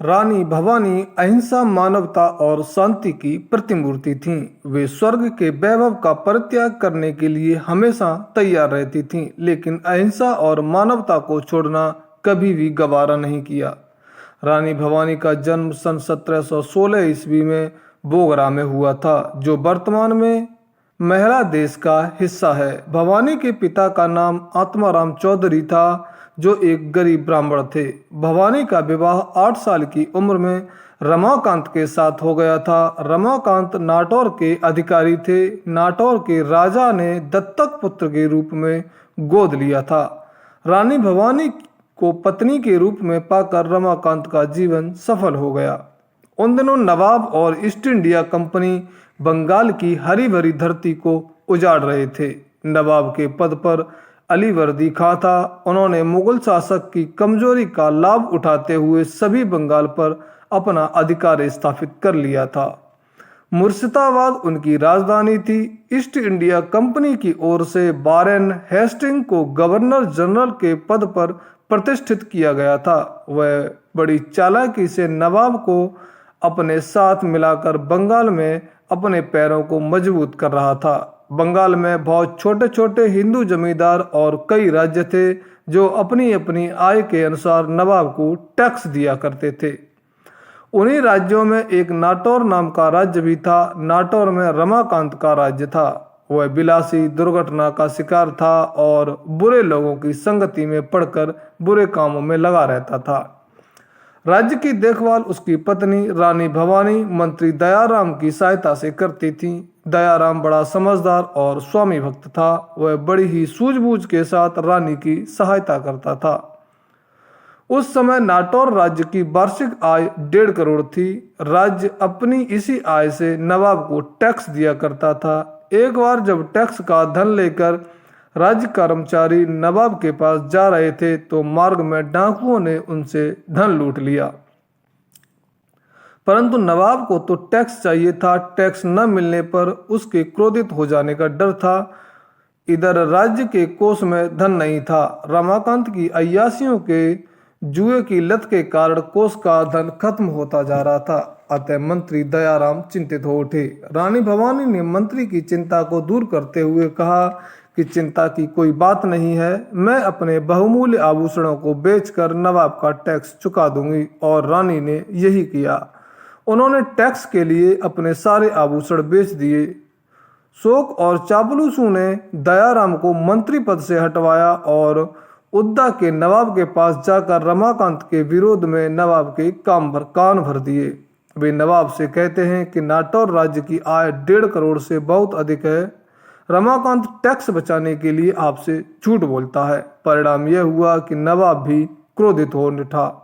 रानी भवानी अहिंसा, मानवता और शांति की प्रतिमूर्ति थीं। वे स्वर्ग के वैभव का परित्याग करने के लिए हमेशा तैयार रहती थीं, लेकिन अहिंसा और मानवता को छोड़ना कभी भी गवारा नहीं किया। रानी भवानी का जन्म सन 1716 ईस्वी में बोगरा में हुआ था, जो वर्तमान में महला देश का हिस्सा है। भवानी के पिता का नाम आत्माराम चौधरी था, जो एक गरीब ब्राह्मण थे। भवानी का विवाह 8 साल की उम्र में रमाकांत के साथ हो गया था। रमाकांत नाटौर के अधिकारी थे। नाटौर के राजा ने दत्तक पुत्र के रूप में गोद लिया था। रानी भवानी को पत्नी के रूप में पाकर रमाकांत का जीवन सफल हो गया। उन दिनों नवाब और ईस्ट इंडिया कंपनी बंगाल की हरी भरी धरती को उजाड़ रहे थे। नवाब के पद पर अलीवर्दी खां था। उन्होंने मुगल शासक की कमजोरी का लाभ उठाते हुए सभी बंगाल पर अपना अधिकार स्थापित कर लिया था। मुर्शिदाबाद उनकी राजधानी थी। ईस्ट इंडिया कंपनी की ओर से वारेन हेस्टिंग को गवर्नर जनरल के पद पर प्रतिष्ठित किया गया था। वह बड़ी चालाकी से नवाब को अपने साथ मिलाकर बंगाल में अपने पैरों को मजबूत कर रहा था। बंगाल में बहुत छोटे छोटे हिंदू जमींदार और कई राज्य थे, जो अपनी अपनी आय के अनुसार नवाब को टैक्स दिया करते थे। उन्हीं राज्यों में एक नाटौर नाम का राज्य भी था। नाटौर में रमाकांत का राज्य था। वह विलासी, दुर्घटना का शिकार था और बुरे लोगों की संगति में पड़कर बुरे कामों में लगा रहता था। राज्य की देखभाल उसकी पत्नी रानी भवानी मंत्री दयाराम की सहायता से करती थी। दयाराम बड़ा समझदार और स्वामी भक्त था। वह बड़ी ही सूझबूझ के साथ रानी की सहायता करता था। उस समय नाटौर राज्य की वार्षिक आय 1.5 करोड़ थी। राज्य अपनी इसी आय से नवाब को टैक्स दिया करता था। एक बार जब टैक्स का धन लेकर राज्य कर्मचारी नवाब के पास जा रहे थे, तो मार्ग में डाकुओं ने उनसे धन लूट लिया। परंतु नवाब को तो टैक्स चाहिए था। टैक्स न मिलने पर उसके क्रोधित हो जाने का डर था। इधर राज्य के कोष में धन नहीं था। रमाकांत की अय्यासियों के जुए की लत के कारण कोष का धन खत्म होता जा रहा था। अतः मंत्री दयाराम चिंतित हो उठे। रानी भवानी ने मंत्री की चिंता को दूर करते हुए कहा कि चिंता की कोई बात नहीं है, मैं अपने बहुमूल्य आभूषणों को बेचकर नवाब का टैक्स चुका दूंगी। और रानी ने यही किया। उन्होंने टैक्स के लिए अपने सारे आभूषण बेच दिए। शोक और चापलूसों ने दयाराम को मंत्री पद से हटवाया और उद्दा के नवाब के पास जाकर रमाकांत के विरोध में नवाब के कान भर दिए। वे नवाब से कहते हैं कि नाटौर राज्य की आय 1.5 करोड़ से बहुत अधिक है। रमाकांत टैक्स बचाने के लिए आपसे झूठ बोलता है। परिणाम यह हुआ कि नवाब भी क्रोधित हो उठा।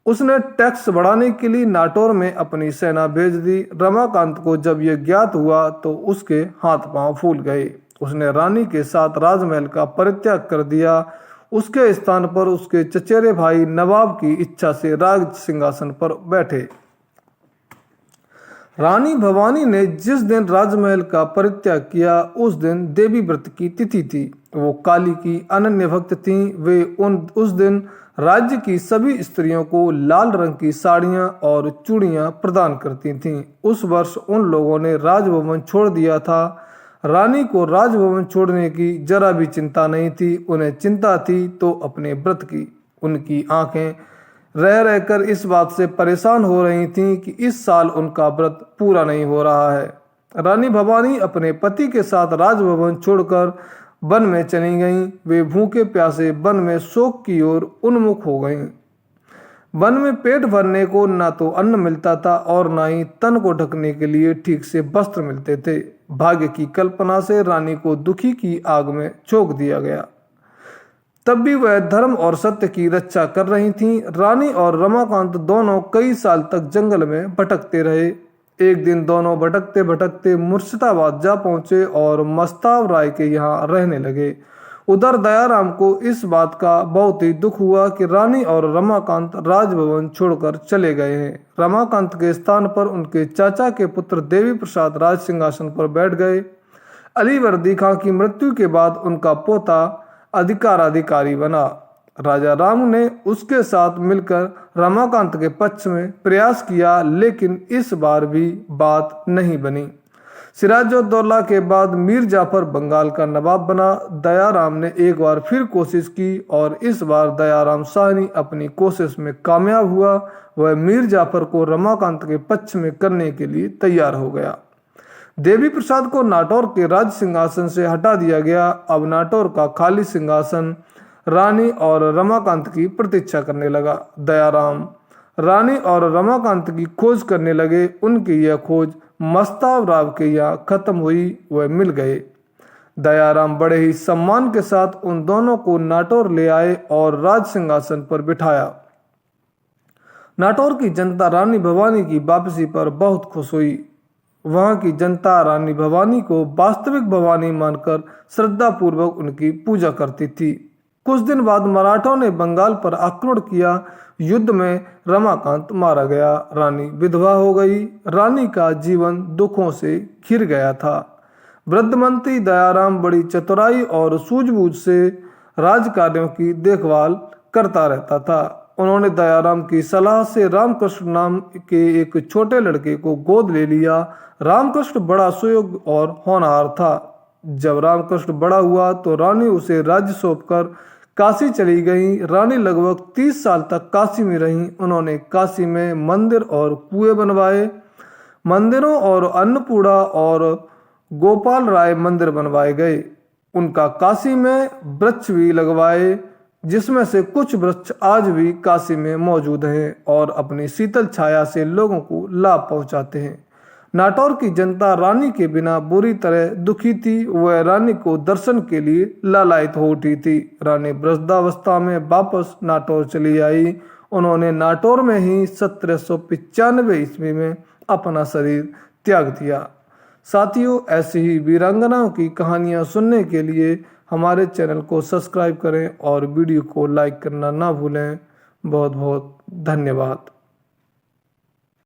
उसने टैक्स बढ़ाने के लिए नाटौर में अपनी सेना भेज दी। रमाकांत को जब यह ज्ञात हुआ तो उसके हाथ पांव फूल गए। उसने रानी के साथ राजमहल का परित्याग कर दिया। उसके स्थान पर उसके चचेरे भाई नवाब की इच्छा से राज सिंहासन पर बैठे। रानी भवानी ने जिस दिन राजमहल का परित्याग किया, उस दिन देवी व्रत की तिथि थी। वो काली की अनन्य भक्त थीं। वे उस दिन राज्य की सभी स्त्रियों को लाल रंग की साड़ियां और चूड़ियां प्रदान करती थीं। उस वर्ष उन लोगों ने राजभवन छोड़ दिया था। रानी को राजभवन छोड़ने की जरा भी चिंता नहीं थी। उन्हें चिंता थी तो अपने व्रत की। उनकी आंखें रह रहकर इस बात से परेशान हो रही थीं कि इस साल उनका व्रत पूरा नहीं हो रहा है। रानी भवानी अपने पति के साथ राजभवन छोड़कर वन में चली गईं। वे भूखे प्यासे वन में शोक की ओर उन्मुख हो गईं। वन में पेट भरने को ना तो अन्न मिलता था और ना ही तन को ढकने के लिए ठीक से वस्त्र मिलते थे। भाग्य की कल्पना से रानी को दुखी की आग में झोंक दिया गया। तब भी वह धर्म और सत्य की रक्षा कर रही थीं। रानी और रमाकांत दोनों कई साल तक जंगल में भटकते रहे। एक दिन दोनों भटकते भटकते मुर्शिदाबाद जा पहुंचे और मस्ताव राय के यहाँ रहने लगे। उधर दयाराम को इस बात का बहुत ही दुख हुआ कि रानी और रमाकांत राजभवन छोड़कर चले गए हैं। रमाकांत के स्थान पर उनके चाचा के पुत्र देवी प्रसाद राज सिंहासन पर बैठ गए। अलीवर्दी खां की मृत्यु के बाद उनका पोता अधिकारी बना। राजा राम ने उसके साथ मिलकर रमाकांत के पक्ष में प्रयास किया, लेकिन इस बार भी बात नहीं बनी। सिराजुद्दौला के बाद मीर जाफर बंगाल का नवाब बना। दयाराम ने एक बार फिर कोशिश की और इस बार दयाराम शाहनी अपनी कोशिश में कामयाब हुआ। वह मीर जाफर को रमाकांत के पक्ष में करने के लिए तैयार हो गया। देवी प्रसाद को नाटौर के राज सिंहासन से हटा दिया गया। अब नाटौर का खाली सिंहासन रानी और रमाकांत की प्रतीक्षा करने लगा। दयाराम रानी और रमाकांत की खोज करने लगे। उनकी यह खोज मस्ताव राव के यहाँ खत्म हुई। वह मिल गए। दयाराम बड़े ही सम्मान के साथ उन दोनों को नाटौर ले आए और राज सिंहासन पर बिठाया। नाटौर की जनता रानी भवानी की वापसी पर बहुत खुश हुई। वहां की जनता रानी भवानी को वास्तविक भवानी मानकर श्रद्धा पूर्वक उनकी पूजा करती थी। कुछ दिन बाद मराठों ने बंगाल पर आक्रमण किया। युद्ध में रमाकांत मारा गया। रानी विधवा हो गई। रानी का जीवन दुखों से घिर गया था। वृद्ध मंत्री दयाराम बड़ी चतुराई और सूझबूझ से राजकार्यों की देखभाल करता रहता था। उन्होंने दयाराम की सलाह से रामकृष्ण नाम के एक छोटे लड़के को गोद ले लिया। रामकृष्ण बड़ा सुयोग्य और होनहार था। जब रामकृष्ण बड़ा हुआ तो रानी उसे राज्य सौंपकर काशी चली गई। रानी लगभग 30 साल तक काशी में रहीं। उन्होंने काशी में मंदिर और कुएं बनवाए। मंदिरों और अन्नपूर्णा और गोपाल राय मंदिर बनवाए गए। उनका काशी में वृक्ष भी लगवाए, जिसमें से कुछ वृक्ष आज भी काशी में मौजूद हैं और अपनी शीतल छाया से लोगों को लाभ पहुंचाते हैं। नाटौर की जनता रानी के बिना बुरी तरह दुखी थी। वह रानी को दर्शन के लिए लालायित हो उठी थी। रानी वृद्धावस्था में वापस नाटौर चली आई। उन्होंने नाटौर में ही 1795 ईस्वी में अपना शरीर त्याग दिया। साथियों, ऐसी ही वीरांगनाओं की कहानियां सुनने के लिए हमारे चैनल को सब्सक्राइब करें और वीडियो को लाइक करना ना भूलें। बहुत बहुत धन्यवाद।